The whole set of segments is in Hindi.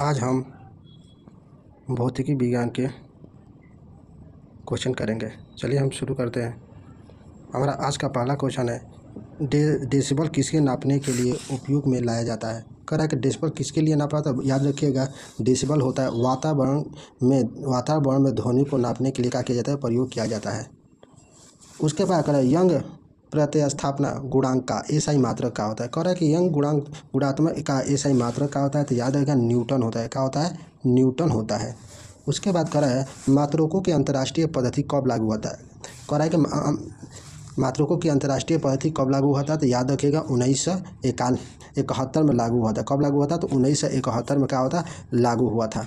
आज हम भौतिकी विज्ञान के क्वेश्चन करेंगे। चलिए हम शुरू करते हैं। हमारा आज का पहला क्वेश्चन है, डेसिबल किसके नापने के लिए उपयोग में लाया जाता है। कह रहा है कि डेसिबल किसके लिए नापा जाता है। याद रखिएगा, डेसिबल होता है वातावरण में ध्वनि को नापने के लिए क्या किया जाता है, प्रयोग किया जाता है। उसके बाद कह रहा है यंग प्रतिस्थापना गुणांक का एसआई मात्रक क्या होता है। कह रहा है कि यंग गुणात्मक का एसआई मात्रक क्या होता है, तो याद रखिएगा न्यूटन होता है। क्या होता है, न्यूटन होता है। उसके बाद कह रहा है मात्रकों की अंतर्राष्ट्रीय पद्धति कब लागू होता है। कह रहा है कि मात्रकों की अंतर्राष्ट्रीय पद्धति कब लागू होता है, तो याद रखिएगा 1971 में लागू हुआ था। कब लागू हुआ था, तो 1971 में क्या होता लागू हुआ था।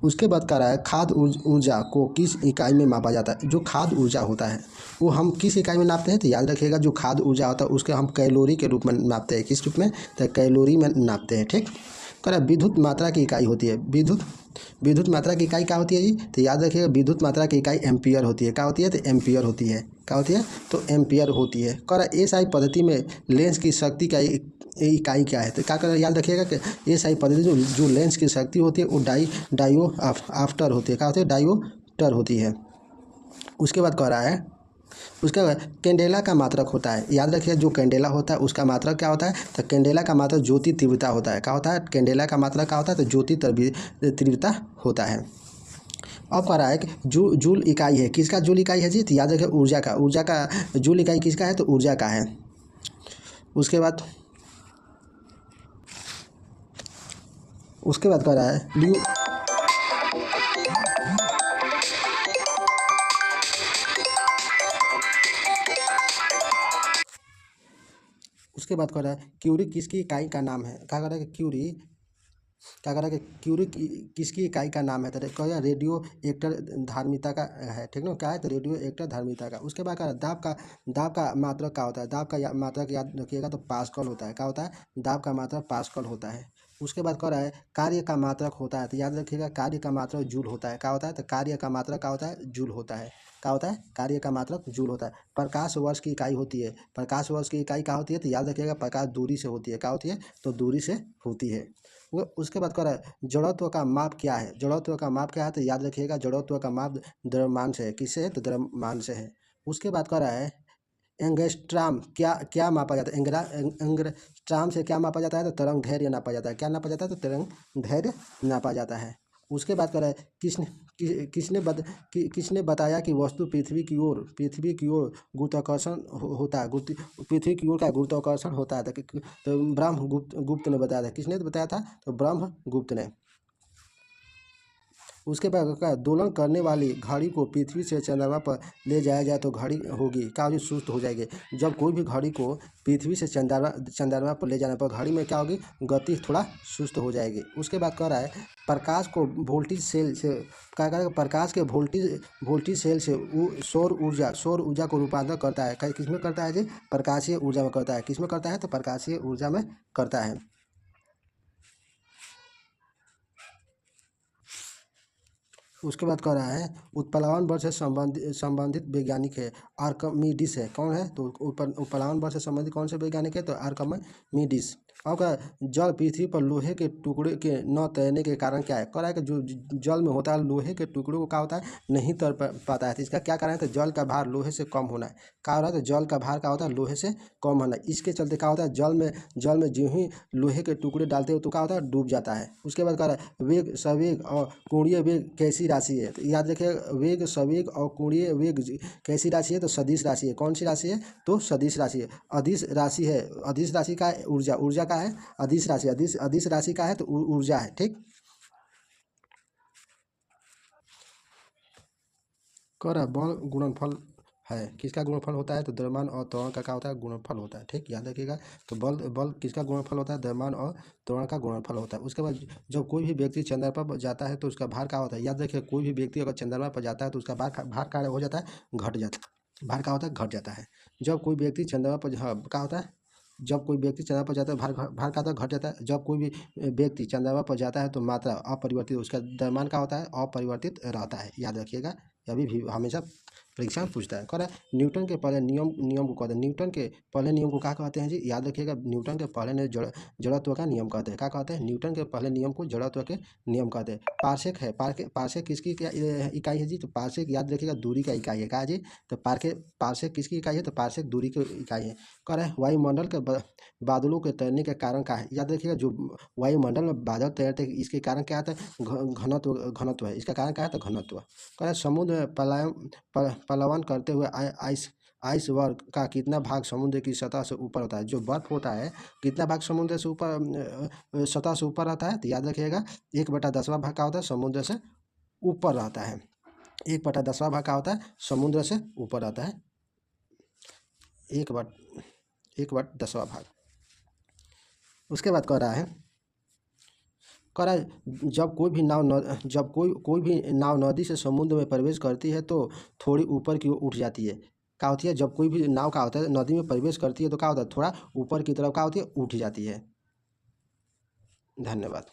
उसके बाद कह रहा है खाद्य ऊर्जा को किस इकाई में मापा जाता है। जो खाद्य ऊर्जा होता है वो हम किस इकाई में नापते हैं, तो याद रखिएगा जो खाद्य ऊर्जा होता है उसके हम कैलोरी के रूप में नापते हैं। किस रूप में, तो कैलोरी में नापते हैं। ठीक। कह रहा है विद्युत मात्रा की इकाई होती है। विद्युत मात्रा की इकाई क्या होती है जी, तो याद रखिएगा विद्युत मात्रा की इकाई एम्पियर होती है। क्या होती है, तो एम्पियर होती है। क्या होती है, तो एम्पियर होती है। कह रहा है एसआई पद्धति में लेंस की शक्ति का इकाई क्या है, तो क्या कर याद रखिएगा कि एसआई पद्धति जो लेंस की शक्ति होती है वो डायोप्टर होती है। क्या होती है, डायोप्टर होती है। उसके बाद कह रहा है उसका कैंडेला का मात्रक होता है। याद रखिए जो कैंडेला होता है उसका मात्रक क्या होता है, तो कैंडेला का मात्रक ज्योति तीव्रता होता है। क्या होता है, कैंडेला का मात्रक क्या होता है, तो ज्योति तीव्रता होता है। अब कह रहा है कि जूल इकाई है। किसका जूल इकाई है जी, तो याद रखिए ऊर्जा का जूल इकाई किसका है, तो ऊर्जा का है। उसके बाद कह रहा है उसके बाद कह रहा है क्यूरी किसकी इकाई का नाम है। क्या कह रहा है कि क्यूरी किसकी इकाई का नाम है, तो कह रहा है रेडियो एक्टर धार्मिकता का है। ठीक ना, क्या है, तो रेडियो एक्टर धार्मिकता का। उसके बाद कह रहा है दाब का मात्रक क्या होता है। दाब का मात्रक याद रखिएगा तो पास्कल होता है। क्या होता है, दाब का मात्रक पास्कल होता है। उसके बाद कह रहा है कार्य का मात्रक होता है, तो याद रखिएगा कार्य का मात्रक जूल होता है। क्या होता है, तो कार्य का मात्रक क्या होता है, जूल होता है। क्या होता है, कार्य का मात्रक जूल होता है। प्रकाश वर्ष की इकाई होती है। प्रकाश वर्ष की इकाई क्या होती है, तो याद रखिएगा प्रकाश दूरी से होती है। क्या होती है, तो दूरी से होती है। वो उसके बाद कह रहा है जड़त्व का माप क्या है। जड़त्व का माप क्या है, तो याद रखिएगा जड़त्व का माप द्रव्यमान से है। किससे है, तो द्रव्यमान से है। उसके बाद कह रहा है एंगस्ट्राम क्या मापा जाता है। एंगस्ट्राम से क्या मापा जाता है, तो तरंग धैर्य नापा जाता है। क्या नापा जाता है, तो तरंग धैर्य नापा जाता है। उसके बाद कह रहा है किसने बताया कि वस्तु पृथ्वी की ओर गुरुत्वाकर्षण होता है। पृथ्वी की ओर का गुरुत्वाकर्षण होता है, तो ब्रह्म गुप्त ने बताया था। किसने बताया था, तो ब्रह्म गुप्त ने। उसके बाद का दोलन करने वाली घड़ी को पृथ्वी से चंद्रमा पर ले जाया जाए तो घड़ी होगी क्या होगी, सुस्त हो जाएगी। जब कोई भी घड़ी को पृथ्वी से चंद्रमा पर ले जाने पर घड़ी में क्या होगी, गति थोड़ा सुस्त हो जाएगी। उसके बाद कह रहा है प्रकाश को वोल्टेज सेल से क्या करेगा, प्रकाश के वोल्टेज सेल से सौर ऊर्जा को रूपांतर करता है। किसमें करता है जी, प्रकाशीय ऊर्जा में करता है। किसमें करता है, तो प्रकाशीय ऊर्जा में करता है। उसके बाद कह रहा है उत्प्लावन बल से संबंधित वैज्ञानिक है आर्किमिडीज है। कौन है, तो उत्प्लावन बल से संबंधित कौन से वैज्ञानिक है, तो आर्किमिडीज। और क्या जल पृथ्वी पर लोहे के टुकड़े के न तैरने के कारण क्या है। कह रहा है कि जो जल में होता है लोहे के टुकड़े को क्या होता है, नहीं तैर पाता है। तो इसका क्या कारण है, तो जल का भार लोहे से कम होना है। क्या हो रहा है, तो जल का भार क्या होता है, लोहे से कम होना है। इसके चलते क्या होता है, जल में जो ही लोहे के टुकड़े डालते हो तो क्या होता है, डूब जाता है। उसके बाद कह रहा है वेग सवेग और कोणीय वेग कैसी राशि है, तो याद रखिए वेग सवेग और कोणीय वेग कैसी राशि है, तो सदिश राशि है। कौन सी राशि है, तो सदिश राशि है। अदिश राशि है। अदिश राशि का है ऊर्जा का है। अदिश राशि का है, तो ऊर्जा है। ठीक। कह रहा है बल गुणनफल है। किसका गुणनफल होता है, तो द्रव्यमान और त्वरण का क्या होता है, गुणनफल होता है। ठीक, याद रखिएगा। तो बल किसका गुणनफल होता है, द्रव्यमान और त्वरण का गुणनफल होता है। उसके बाद जब कोई भी व्यक्ति चंद्रमा पर जाता है तो उसका भार क्या होता है। याद रखिए कोई भी व्यक्ति अगर चंद्रमा पर जाता है तो उसका भार क्या हो जाता है, घट जाता है। भार क्या होता है, घट जाता है। जब कोई व्यक्ति चंद्रमा पर क्या होता है, जब कोई व्यक्ति चंद्रमा पर जाता है भार का घट जाता है। जब कोई भी व्यक्ति चंद्रमा पर जाता है तो मात्रा अपरिवर्तित, उसका द्रव्यमान का होता है अपरिवर्तित रहता है। याद रखिएगा, अभी भी हमेशा परीक्षा में पूछता है। कह रहा है न्यूटन के पहले नियम को कहते हैं। न्यूटन के पहले नियम को क्या कहते हैं जी? याद रखिएगा, न्यूटन के पहले ने जड़त्व का नियम कहते हैं। क्या कहते हैं? न्यूटन के पहले नियम को जड़त्व के नियम कहते हैं। पार्सेक है, पार्सेक किसकी इकाई है जी? तो पार्सेक याद रखिएगा दूरी का इकाई है। क्या जी? तो पार्सेक किसकी इकाई है? तो पार्सेक दूरी की इकाई है। कह रहा है वायुमंडल के बादलों के तैरने का कारण क्या है? याद रखिएगा, जो वायुमंडल में बादल तैरते हैं इसके कारण क्या आता है? घनत्व है। इसका कारण क्या है? तो घनत्व। कह रहा है समुद्र में पलायन करते हुए आइस वर्ग का कितना भाग समुद्र की सतह से ऊपर होता है? जो बर्फ होता है कितना भाग समुद्र से ऊपर सतह से ऊपर रहता है? तो याद रखिएगा 1/10वां भाग का होता है समुद्र से ऊपर रहता है। 1/10वां भाग का होता है समुद्र से ऊपर रहता है। 1/10वां भाग। उसके बाद कह रहा है जब कोई भी नाव नदी से समुद्र में प्रवेश करती है तो थोड़ी ऊपर की ओर उठ जाती है। क्या होती है? जब कोई भी नाव क्या होता है नदी में प्रवेश करती है तो क्या होता है? थोड़ा ऊपर की तरफ क्या होती है? उठ जाती है। धन्यवाद।